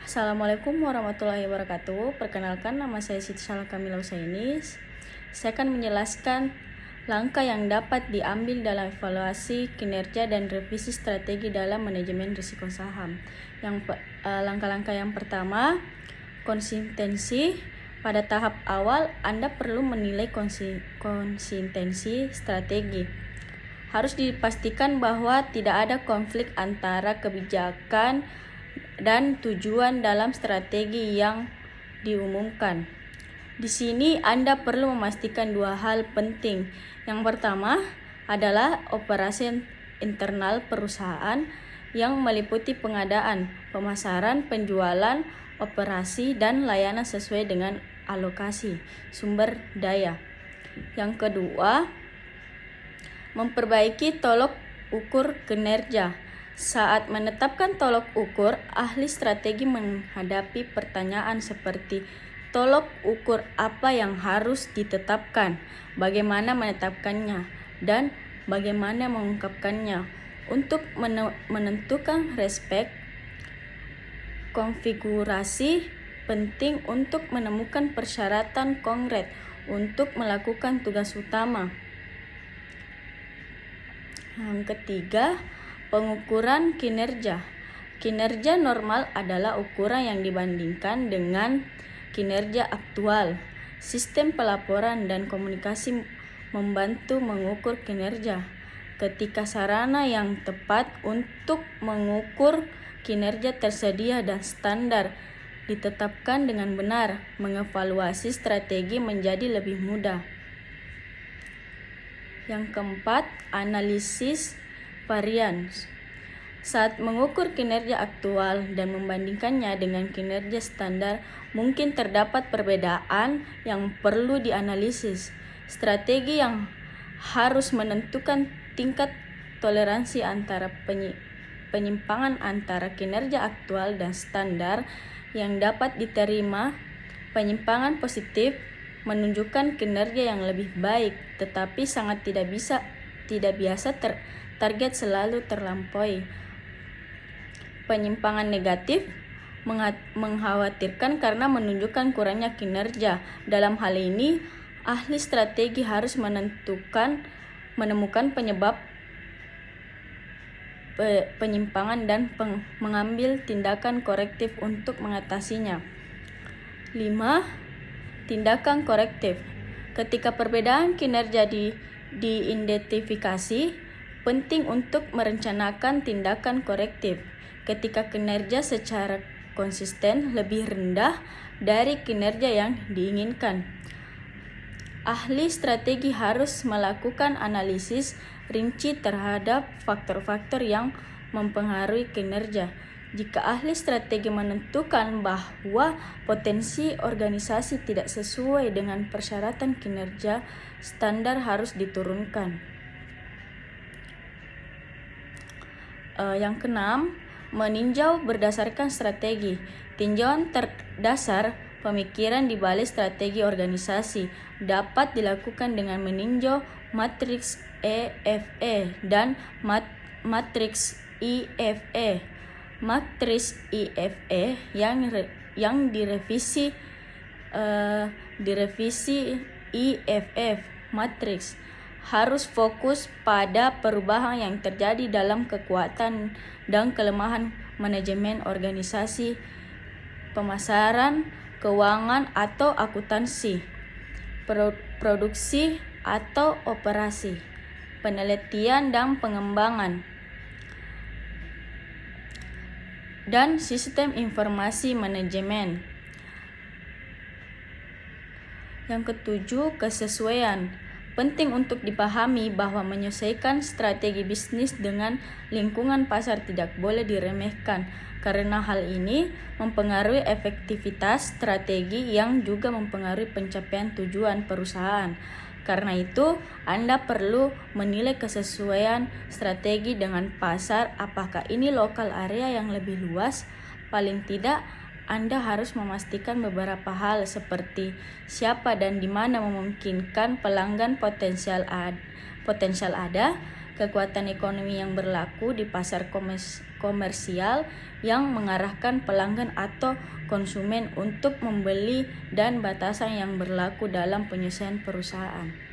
Assalamualaikum warahmatullahi wabarakatuh. Perkenalkan, nama saya Siti Syahla Kamila Usainis. Saya akan menjelaskan langkah yang dapat diambil dalam evaluasi kinerja dan revisi strategi dalam manajemen risiko saham. Langkah-langkah yang pertama, konsistensi. Pada tahap awal, Anda perlu menilai konsistensi strategi. Harus dipastikan bahwa tidak ada konflik antara kebijakan dan tujuan dalam strategi yang diumumkan. Di sini Anda perlu memastikan dua hal penting. Yang pertama adalah operasi internal perusahaan yang meliputi pengadaan, pemasaran, penjualan, operasi, dan layanan sesuai dengan alokasi sumber daya. Yang kedua, memperbaiki tolok ukur kinerja. Saat menetapkan tolok ukur, ahli strategi menghadapi pertanyaan seperti tolok ukur apa yang harus ditetapkan, bagaimana menetapkannya, dan bagaimana mengungkapkannya. Untuk menentukan respek konfigurasi penting untuk menemukan persyaratan konkret untuk melakukan tugas utama. Yang ketiga, pengukuran kinerja. Kinerja normal adalah ukuran yang dibandingkan dengan kinerja aktual. Sistem pelaporan dan komunikasi membantu mengukur kinerja. Ketika sarana yang tepat untuk mengukur kinerja tersedia dan standar ditetapkan dengan benar, mengevaluasi strategi menjadi lebih mudah. Yang keempat, analisis varians. Saat mengukur kinerja aktual dan membandingkannya dengan kinerja standar, mungkin terdapat perbedaan yang perlu dianalisis. Strategi yang harus menentukan tingkat toleransi antara penyimpangan antara kinerja aktual dan standar yang dapat diterima. Penyimpangan positif menunjukkan kinerja yang lebih baik, tetapi sangat tidak biasa target selalu terlampaui. Penyimpangan negatif mengkhawatirkan karena menunjukkan kurangnya kinerja. Dalam hal ini, ahli strategi harus menemukan penyebab penyimpangan dan mengambil tindakan korektif untuk mengatasinya. 5. Tindakan korektif. Ketika perbedaan kinerja diidentifikasi, penting untuk merencanakan tindakan korektif. Ketika kinerja secara konsisten lebih rendah dari kinerja yang diinginkan, ahli strategi harus melakukan analisis rinci terhadap faktor-faktor yang mempengaruhi kinerja. Jika ahli strategi menentukan bahwa potensi organisasi tidak sesuai dengan persyaratan kinerja, standar harus diturunkan. Yang keenam, meninjau berdasarkan strategi. Tinjauan terdasar pemikiran di balik strategi organisasi dapat dilakukan dengan meninjau matriks EFE dan matriks IFE. Matriks IFE yang direvisi IFF matriks harus fokus pada perubahan yang terjadi dalam kekuatan dan kelemahan manajemen organisasi, pemasaran, keuangan atau akuntansi, produksi atau operasi, penelitian dan pengembangan, dan sistem informasi manajemen. Yang ketujuh, kesesuaian. Penting untuk dipahami bahwa menyesuaikan strategi bisnis dengan lingkungan pasar tidak boleh diremehkan, karena hal ini mempengaruhi efektivitas strategi yang juga mempengaruhi pencapaian tujuan perusahaan. Karena itu, Anda perlu menilai kesesuaian strategi dengan pasar. Apakah ini lokal area yang lebih luas? Paling tidak, Anda harus memastikan beberapa hal seperti siapa dan di mana memungkinkan pelanggan potensial ada, kekuatan ekonomi yang berlaku di pasar komersial yang mengarahkan pelanggan atau konsumen untuk membeli dan batasan yang berlaku dalam penyelesaian perusahaan.